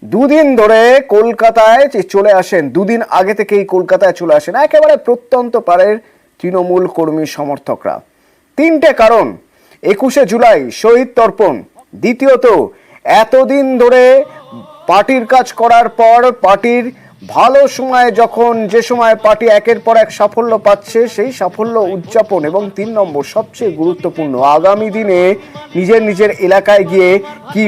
দুদিন ধরে কলকাতায় চলে আসেন, দুদিন আগে থেকেই কলকাতায় চলে আসেন একেবারে প্রত্যন্ত পাড়ের তৃণমূল কর্মী সমর্থকরা। তিনটে কারণ: 21শে জুলাই শহীদ তর্পণ, দ্বিতীয়ত এতদিন ধরে পার্টির কাজ করার পর পার্টির ভালো সময় যখন যে সময় পার্টি একের পর এক সাফল্য পাচ্ছে সেই সাফল্য উদযাপন, এবং 3 নম্বর সবচেয়ে গুরুত্বপূর্ণ আগামী দিনে নিজের নিজের এলাকায় গিয়ে কি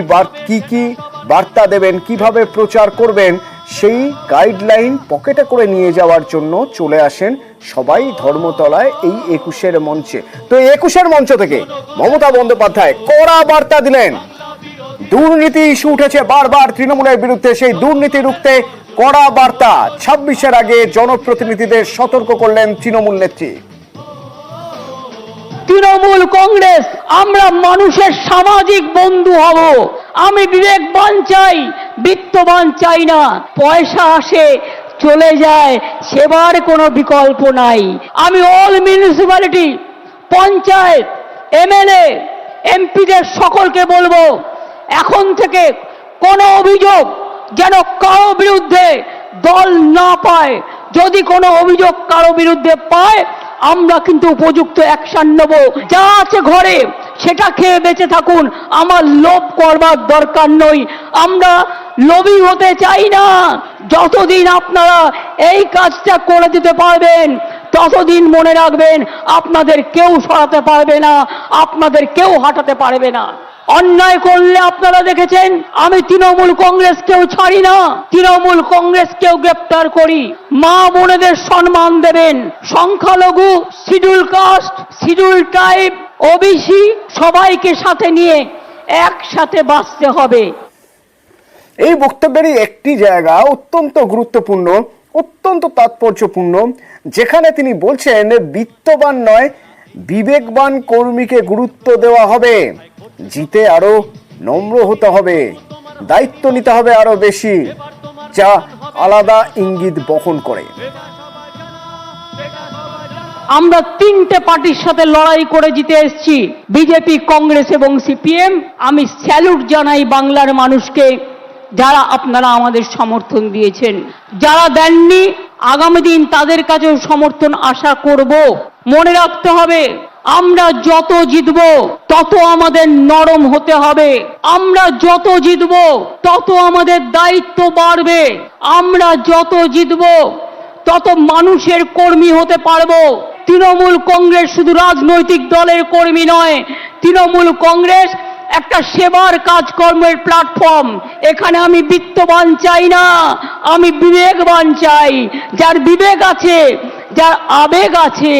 বার্তা দেবেন, কিভাবে প্রচার করবেন সেই গাইডলাইন পকেটে করে নিয়ে যাওয়ার জন্য চলে আসেন সবাই ধর্মতলায় এই 21-এর মঞ্চে। তো এই 21-এর মঞ্চ থেকে মমতা বন্দ্যোপাধ্যায় কড়া বার্তা দিলেন। দুর্নীতি ইস্যু উঠেছে বারবার তৃণমূলের বিরুদ্ধে, সেই দুর্নীতি রুখতে কড়া বার্তা। 26-এর আগে জনপ্রতিনিধিদের সতর্ক করলেন তৃণমূল নেত্রী। তৃণমূল কংগ্রেস আমরা মানুষের সামাজিক বন্ধু হব। আমি বিবেকবান চাই, বিত্তবান চাই না। পয়সা আসে চলে যায়, সেবার কোনো বিকল্প নাই। আমি অল মিউনিসিপ্যালিটি, পঞ্চায়েত, এমএলএ, এমপিদের সকলকে বলবো, এখন থেকে কোনো অভিযোগ যেন কারো বিরুদ্ধে দল না পায়। যদি কোনো অভিযোগ কারো বিরুদ্ধে পায় আমরা কিন্তু উপযুক্ত অ্যাকশন নেব। যা আছে ঘরে সেটা খেয়ে বেঁচে থাকুন, আমার লোভ করবার দরকার নই। আমরা লোভী হতে চাই না। যতদিন আপনারা এই কাজটা করে দিতে পারবেন ততদিন মনে রাখবেন আপনাদের কেউ সরাতে পারবে না, আপনাদের কেউ হাঁটাতে পারবে না। অন্যায় করলে আপনারা দেখেছেন আমি তৃণমূল কংগ্রেসকেও ছাড়ি না, তৃণমূল কংগ্রেসকেও গ্রেপ্তার করি। মা বোনেদের সম্মান দেবেন। সংখ্যালঘু, schedule caste, schedule tribe, OBC সবাইকে সাথে নিয়ে একসাথে বাঁচতে হবে। এই বক্তব্যেরই একটি জায়গা অত্যন্ত গুরুত্বপূর্ণ, অত্যন্ত তাৎপর্যপূর্ণ, যেখানে তিনি বলছেন বিত্তবান নয় বিবেকবান কর্মীকে গুরুত্ব দেওয়া হবে, জিতে আরো নম্র হতে হবে, দায়িত্ব নিতে হবে আরো বেশি, যা আলাদা ইঙ্গিত বহন করে। আমরা তিনটে পার্টির সাথে লড়াই করে জিতে এসেছি, বিজেপি, কংগ্রেস এবং সিপিএম। আমি স্যালুট জানাই বাংলার মানুষকে, যারা আপনারা আমাদের সমর্থন দিয়েছেন। যারা দেননি আগামী দিন তাদের কাছেও সমর্থন আশা করব। মনে রাখতে হবে আমরা যত জিতব তত আমাদের নরম হতে হবে, আমরা যত জিতব তত আমাদের দায়িত্ব বাড়বে, আমরা যত জিতব তত মানুষের কর্মী হতে পারবো। তৃণমূল কংগ্রেস শুধু রাজনৈতিক দলের কর্মী নয়, তৃণমূল কংগ্রেস একটা সেবার কাজকর্মের প্ল্যাটফর্ম। এখানে আমি বিত্তবান চাই না, আমি বিবেকবান চাই, যার বিবেক আছে, যার আবেগ আছে।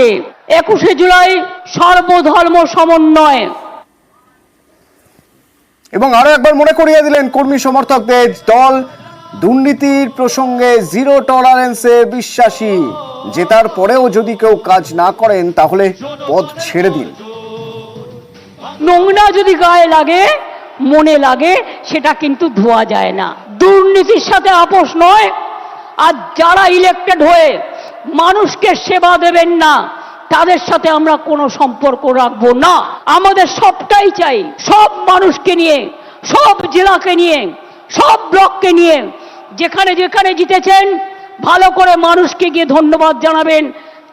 21শে জুলাই সর্বধর্ম সমন্বয়। এবং আরো একবার মনে করিয়ে দিলেন কর্মী সমর্থকদের, দল দুর্নীতির প্রসঙ্গে জিরো টলারেন্সে বিশ্বাসী, জেতার পরেও যদি কেউ কাজ না করেন তাহলে পদ ছেড়ে দিন। নোংরা যদি গায়ে লাগে, মনে লাগে, সেটা কিন্তু ধোয়া যায় না। দুর্নীতির সাথে আপোষ নয়। আর যারা ইলেক্টেড হয়ে মানুষকে সেবা দেবেন না তাদের সাথে আমরা কোনো সম্পর্ক রাখবো না। আমাদের সবটাই চাই, সব মানুষকে নিয়ে, সব জেলাকে নিয়ে, সব ব্লককে নিয়ে। যেখানে যেখানে জিতেছেন ভালো করে মানুষকে গিয়ে ধন্যবাদ জানাবেন,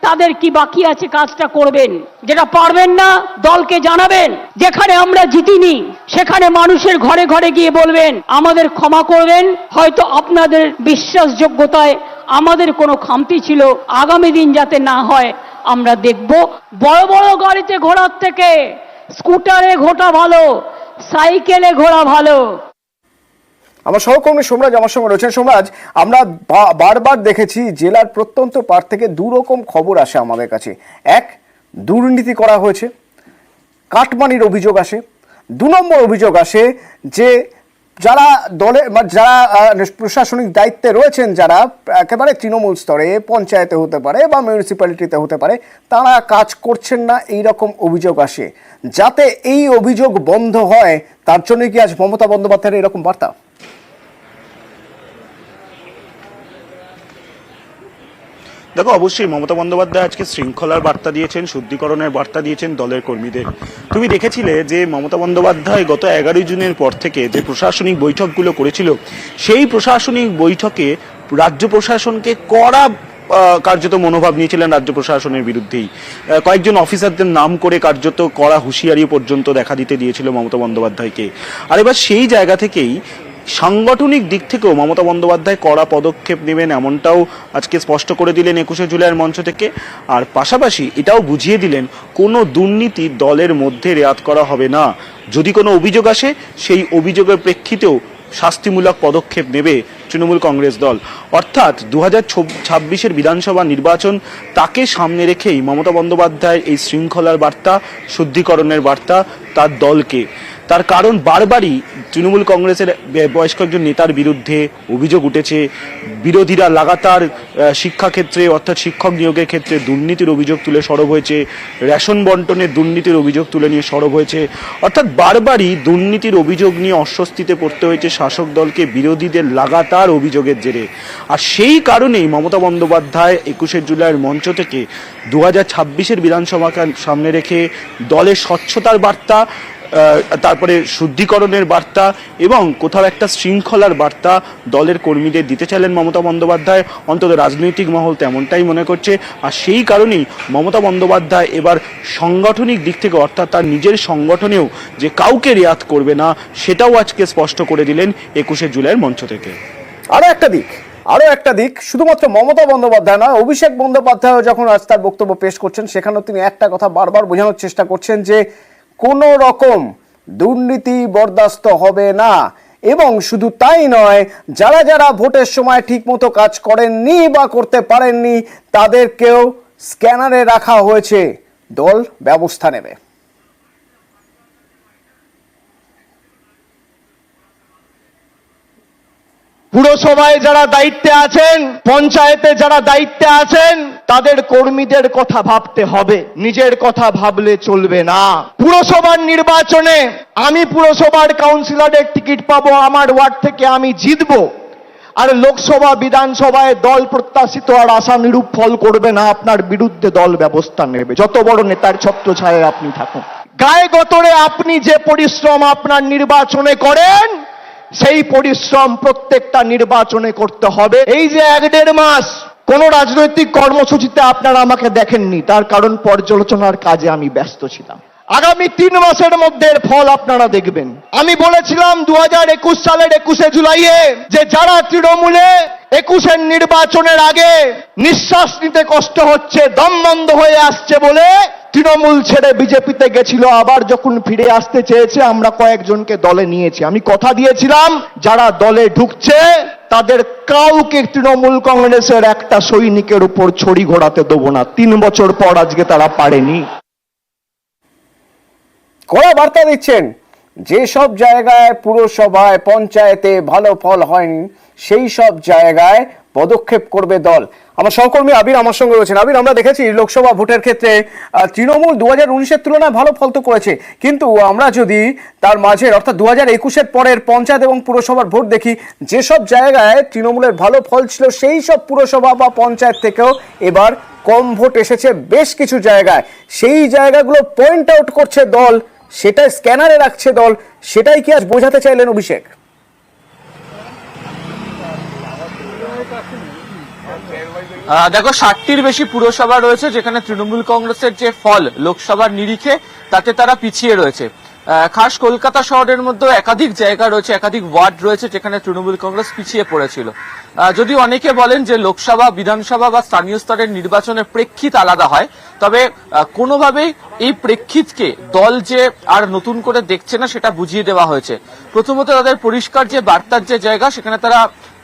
তাদের কি বাকি আছে কাজটা করবেন, যেটা পারবেন না দলকে জানাবেন। যেখানে আমরা জিতিনি সেখানে মানুষের ঘরে ঘরে গিয়ে বলবেন আমাদের ক্ষমা করবেন, হয়তো আপনাদের বিশ্বাসযোগ্যতায় আমাদের কোনো খামতি ছিল, আগামী দিন যাতে না হয় আমরা দেখব। বড় বড় গাড়িতে ঘোরার থেকে স্কুটারে ঘোরা ভালো, সাইকেলে ঘোরা ভালো। আমার সহকর্মী সোমরাজ আমার সঙ্গে রয়েছেন। সোমরাজ, আমরা বারবার দেখেছি জেলার প্রত্যন্ত পাড় থেকে দুরকম খবর আসে আমাদের কাছে। এক, দুর্নীতি করা হয়েছে, কাটমানির অভিযোগ আসে। 2 নম্বর অভিযোগ আসে যে যারা দলে যারা প্রশাসনিক দায়িত্বে রয়েছেন, যারা একেবারে তৃণমূল স্তরে, পঞ্চায়েতে হতে পারে বা মিউনিসিপ্যালিটিতে হতে পারে, তারা কাজ করছেন না, এই রকম অভিযোগ আসে। যাতে এই অভিযোগ বন্ধ হয় তার জন্য কি আজ মমতা বন্দ্যোপাধ্যায়ের এরকম বার্তা? দেখো, অবশ্যই মমতা বন্দ্যোপাধ্যায় আজকে শৃঙ্খলার বার্তা দিয়েছেন, শুদ্ধিকরণের বার্তা দিয়েছেন দলের কর্মীদের। তুমি দেখেছিলে যে মমতা বন্দ্যোপাধ্যায় গত 11 জুনের পর থেকে যে প্রশাসনিক বৈঠকগুলো করেছিল, সেই প্রশাসনিক বৈঠকে রাজ্য প্রশাসনকে কড়া কার্যত মনোভাব নিয়েছিলেন রাজ্য প্রশাসনের বিরুদ্ধেই। কয়েকজন অফিসারদের নাম করে কার্যত কড়া হুঁশিয়ারি পর্যন্ত দেখা দিতে দিয়েছিল মমতা বন্দ্যোপাধ্যায়কে। আর এবার সেই জায়গা থেকেই সাংগঠনিক দিক থেকেও মমতা বন্দ্যোপাধ্যায় কড়া পদক্ষেপ নেবেন, এমনটাও আজকে স্পষ্ট করে দিলেন 21শে জুলাইয়ের মঞ্চ থেকে। আর পাশাপাশি এটাও বুঝিয়ে দিলেন কোনো দুর্নীতি দলের মধ্যে রেয়াত করা হবে না। যদি কোনো অভিযোগ আসে, সেই অভিযোগের প্রেক্ষিতেও শাস্তিমূলক পদক্ষেপ নেবে তৃণমূল কংগ্রেস দল। অর্থাৎ 2026-এর বিধানসভা নির্বাচন, তাকে সামনে রেখেই মমতা বন্দ্যোপাধ্যায়ের এই শৃঙ্খলার বার্তা, শুদ্ধিকরণের বার্তা তার দলকে। তার কারণ বারবারই তৃণমূল কংগ্রেসের বেশ কয়েকজন নেতার বিরুদ্ধে অভিযোগ উঠেছে। বিরোধীরা লাগাতার শিক্ষাক্ষেত্রে অর্থাৎ শিক্ষক নিয়োগের ক্ষেত্রে দুর্নীতির অভিযোগ তুলে সরব হয়েছে, রেশন বন্টনের দুর্নীতির অভিযোগ তুলে নিয়ে সরব হয়েছে। অর্থাৎ বারবারই দুর্নীতির অভিযোগ নিয়ে অস্বস্তিতে পড়তে হয়েছে শাসক দলকে বিরোধীদের লাগাতার অভিযোগের জেরে। আর সেই কারণেই মমতা বন্দ্যোপাধ্যায় 21শে জুলাইয়ের মঞ্চ থেকে 2026-এর বিধানসভাকে সামনে রেখে দলের স্বচ্ছতার বার্তা, তারপরে শুদ্ধিকরণের বার্তা এবং কোথাও একটা শৃঙ্খলার বার্তা দলের কর্মীদের দিতে চাইলেন মমতা বন্দ্যোপাধ্যায়। অন্তত রাজনৈতিক মহল তেমনটাই মনে করছে। আর সেই কারণেই মমতা বন্দ্যোপাধ্যায় এবার সাংগঠনিক দিক থেকে অর্থাৎ তার নিজের সংগঠনেও যে কাউকে রেয়াত করবে না, সেটাও আজকে স্পষ্ট করে দিলেন 21শে জুলাইয়ের মঞ্চ থেকে। আরো একটা দিক শুধুমাত্র মমতা বন্দ্যোপাধ্যায় নয়, অভিষেক বন্দ্যোপাধ্যায় যখন আজ তার বক্তব্য পেশ করছেন, সেখানেও তিনি একটা কথা বারবার বোঝানোর চেষ্টা করছেন যে কোনো রকম দুর্নীতি বরদাস্ত হবে না। এবং শুধু তাই নয়, যারা যারা ভোটের সময় ঠিকমতো কাজ করেননি বা করতে পারেননি, তাদেরকেও স্ক্যানারে রাখা হয়েছে, দল ব্যবস্থা নেবে। পুরসভায় যারা দায়িত্বে আছেন, পঞ্চায়েতে যারা দায়িত্বে আছেন, তাদের কর্মীদের কথা ভাবতে হবে, নিজের কথা ভাবলে চলবে না। পুরসভার নির্বাচনে আমি পুরসভার কাউন্সিলরের টিকিট পাবো, আমার ওয়ার্ড থেকে আমি জিতবো, আর লোকসভা বিধানসভায় দল প্রত্যাশিত আর আশানুরূপ ফল করবে না, আপনার বিরুদ্ধে দল ব্যবস্থা নেবে, যত বড় নেতার ছত্রছায়ায় আপনি থাকুন। গায়ে গতরে আপনি যে পরিশ্রম আপনার নির্বাচনে করেন, সেই পরিশ্রম প্রত্যেকটা নির্বাচনে করতে হবে। এই যে 1-1.5 মাস কোন রাজনৈতিক কর্মসূচিতে আপনারা আমাকে দেখেননি, তার কারণ পর্যালোচনার কাজে আমি ব্যস্ত ছিলাম। আগামী 3 মাসের মধ্যে এর ফল আপনারা দেখবেন। আমি বলেছিলাম 2021 সালের 21শে জুলাইয়ে যে যারা তৃণমূলে 21-এর নির্বাচনের আগে নিঃশ্বাস নিতে কষ্ট হচ্ছে, দম বন্ধ হয়ে আসছে বলে তৃণমূল ছেড়ে বিজেপিতে গেছিল, আবার যখন ফিরে আসতে চেয়েছে, আমরা কয়েকজনকে দলে নিয়েছি। আমি কথা দিয়েছিলাম যারা দলে ঢুকছে তাদের কাউকে তৃণমূল কংগ্রেসের একটা সৈনিকের উপর ছড়ি ঘোরাতে দেবো না। 3 বছর পর আজকে তারা পারেনি। কড়া বার্তা দিচ্ছেন, যেসব জায়গায় পুরসভায় পঞ্চায়েতে ভালো ফল হয়নি, সেই সব জায়গায় পদক্ষেপ করবে দল। আমার সহকর্মী আবির আমার সঙ্গে রয়েছেন। আবির, আমরা দেখেছি লোকসভা ভোটের ক্ষেত্রে তৃণমূল 2019-এর তুলনায় ভালো ফল তো করেছে, কিন্তু আমরা যদি তার মাঝের অর্থাৎ 2021-এর পরের পঞ্চায়েত এবং পুরসভার ভোট দেখি, যেসব জায়গায় তৃণমূলের ভালো ফল ছিল, সেই সব পুরসভা বা পঞ্চায়েত থেকেও এবার কম ভোট এসেছে বেশ কিছু জায়গায়। সেই জায়গাগুলো পয়েন্ট আউট করছে দল, সেটাই স্ক্যানারে রাখছে দল, সেটাই কি আজ বোঝাতে চাইলেন অভিষেক? দেখো, 60টির বেশি পুরসভা রয়েছে যেখানে তৃণমূল কংগ্রেসের যে ফল লোকসভার নিরিখে, তাতে তারা পিছিয়ে রয়েছে। খাস কলকাতা শহরের মধ্যে একাধিক জায়গা রয়েছে, একাধিক ওয়ার্ড রয়েছে যেখানে তৃণমূল কংগ্রেস পিছিয়ে পড়েছিল। যদি অনেকে বলেন যে লোকসভা, বিধানসভা বা স্থানীয় স্তরের নির্বাচনের প্রেক্ষিত আলাদা হয়, তবে কোনোভাবেই এই প্রেক্ষিতকে দল যে আর নতুন করে দেখছে না সেটা বুঝিয়ে দেওয়া হয়েছে। প্রথমত তাদের পরিষ্কার যে বার্তার যে জায়গা, সেখানে তারা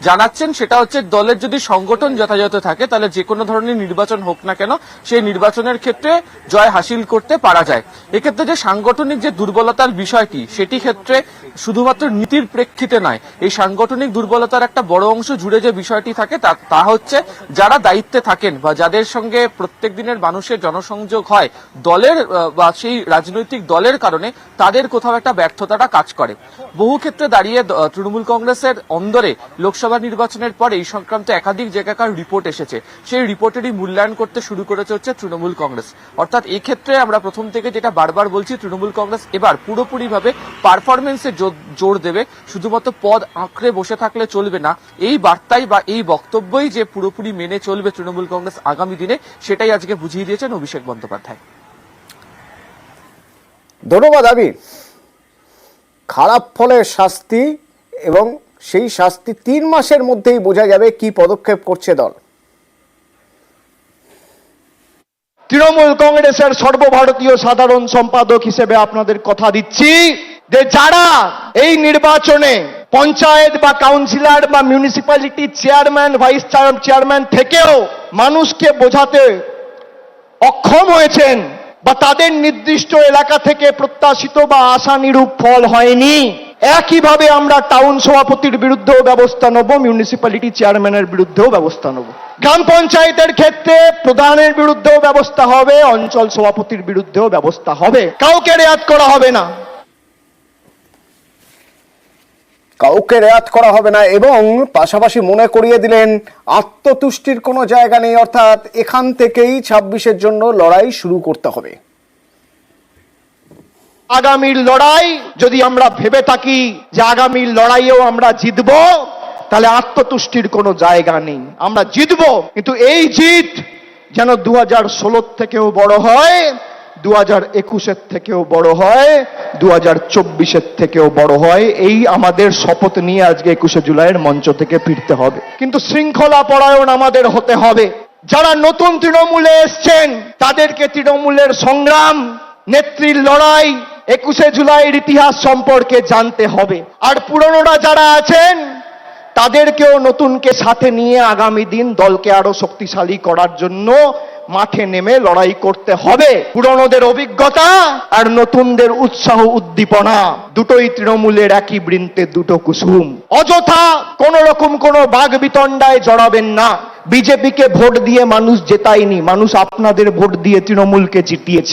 জানাচ্ছেন সেটা হচ্ছে দলের যদি সংগঠন যথাযথ থাকে তাহলে যে কোনো ধরনের নির্বাচন হোক না কেন সেই নির্বাচনের ক্ষেত্রে জয় হাসিল করতে পারা যায়। এক্ষেত্রে যে সাংগঠনিক যে দুর্বলতার বিষয়টি, সেটি ক্ষেত্রে শুধুমাত্র নীতির প্রেক্ষিতে নয়, এই সাংগঠনিক দুর্বলতার একটা বড় অংশ জুড়ে যে বিষয়টি থাকে তা হচ্ছে যারা দায়িত্বে থাকেন বা যাদের সঙ্গে প্রত্যেক দিনের মানুষের জনসংযোগ হয় দলের বা সেই রাজনৈতিক দলের কারণে, তাদের কোথাও একটা ব্যর্থতাটা কাজ করে। বহু ক্ষেত্রে দাঁড়িয়ে তৃণমূল কংগ্রেসের অন্দরে লোকসভা লোকসভা নির্বাচনের পরে এই সংক্রান্ত একাধিক জায়গাকার রিপোর্ট এসেছে, সেই রিপোর্টেরই মূল্যায়ন করতে শুরু করেছে হচ্ছে তৃণমূল কংগ্রেস। অর্থাৎ এই ক্ষেত্রে আমরা প্রথম থেকে যেটা বারবার বলছি, তৃণমূল কংগ্রেস এবার পুরোপুরিভাবে পারফরমেন্সে জোর দেবে, শুধুমাত্র পদ আঁকড়ে বসে থাকলে চলবে না। এই বার্তাই বা এই বক্তব্যই যে পুরোপুরি মেনে চলবে তৃণমূল কংগ্রেস আগামী দিনে, সেটাই আজকে বুঝিয়ে দিয়েছেন অভিষেক বন্দ্যোপাধ্যায়। ধন্যবাদ আবি। খারাপ ফলের শাস্তি, এবং সেই শাস্তি 3 মাসের মধ্যেই বোঝা যাবে কি পদক্ষেপ করছে দল। তৃণমূল কংগ্রেসের সর্বভারতীয় সাধারণ সম্পাদক হিসেবে আপনাদের কথা দিচ্ছি যে যারা এই নির্বাচনে পঞ্চায়েত বা কাউন্সিলর বা মিউনিসিপ্যালিটি চেয়ারম্যান, ভাইস চেয়ারম্যান থেকেও মানুষকে বোঝাতে অক্ষম হয়েছেন, বা তাদের নির্দিষ্ট এলাকা থেকে প্রত্যাশিত বা আশানুরূপ ফল হয়নি, একইভাবে আমরা টাউন সভাপতির বিরুদ্ধেও ব্যবস্থা নেব, মিউনিসিপ্যালিটি চেয়ারম্যানের বিরুদ্ধেও ব্যবস্থা নেব, গ্রাম পঞ্চায়েতের ক্ষেত্রে প্রধানের বিরুদ্ধেও ব্যবস্থা হবে, অঞ্চল সভাপতির বিরুদ্ধেও ব্যবস্থা হবে। কাউকে রেয়াত করা হবে না, কাউকে রেয়াত করা হবে না। এবং পাশাপাশি মনে করিয়ে দিলেন আত্মতুষ্টির কোনো জায়গা নেই, অর্থাৎ এখান থেকেই 26-এর জন্য লড়াই শুরু করতে হবে। আগামীর লড়াই যদি আমরা ভেবে থাকি যে আগামীর লড়াইয়েও আমরা জিতব, তাহলে আত্মতুষ্টির কোনো জায়গা নেই। আমরা জিতব, কিন্তু এই জিত যেন 2016 থেকেও বড় হয়, 2021-এর থেকেও বড় হয়, 2024-এর থেকেও বড় হয়। এই আমাদের শপথ নিয়ে আজকে 21শে জুলাইয়ের মঞ্চ থেকে ফিরতে হবে। কিন্তু শৃঙ্খলা পরায়ণ আমাদের হতে হবে। যারা নতুন তৃণমূলে এসছেন তাদেরকে তৃণমূলের সংগ্রাম, নেত্রীর লড়াই, 21শে জুলাইয়ের ইতিহাস সম্পর্কে জানতে হবে। আর পুরনোরা যারা আছেন তাদেরকেও নতুনকে সাথে নিয়ে আগামী দিন দলকে আরো শক্তিশালী করার জন্য মাঠে নেমে লড়াই করতে হবে। পুরনোদের অভিজ্ঞতা আর নতুনদের উৎসাহ উদ্দীপনা দুটোই তৃণমূলের একই বৃন্তে দুটো কুসুম। অযথা কোন রকম কোন বাগ বিতণ্ডায় জড়াবেন না। বিজেপিকে ভোট দিয়ে মানুষ জেতায়নি, মানুষ আপনাদের ভোট দিয়ে তৃণমূলকে জিতিয়েছে।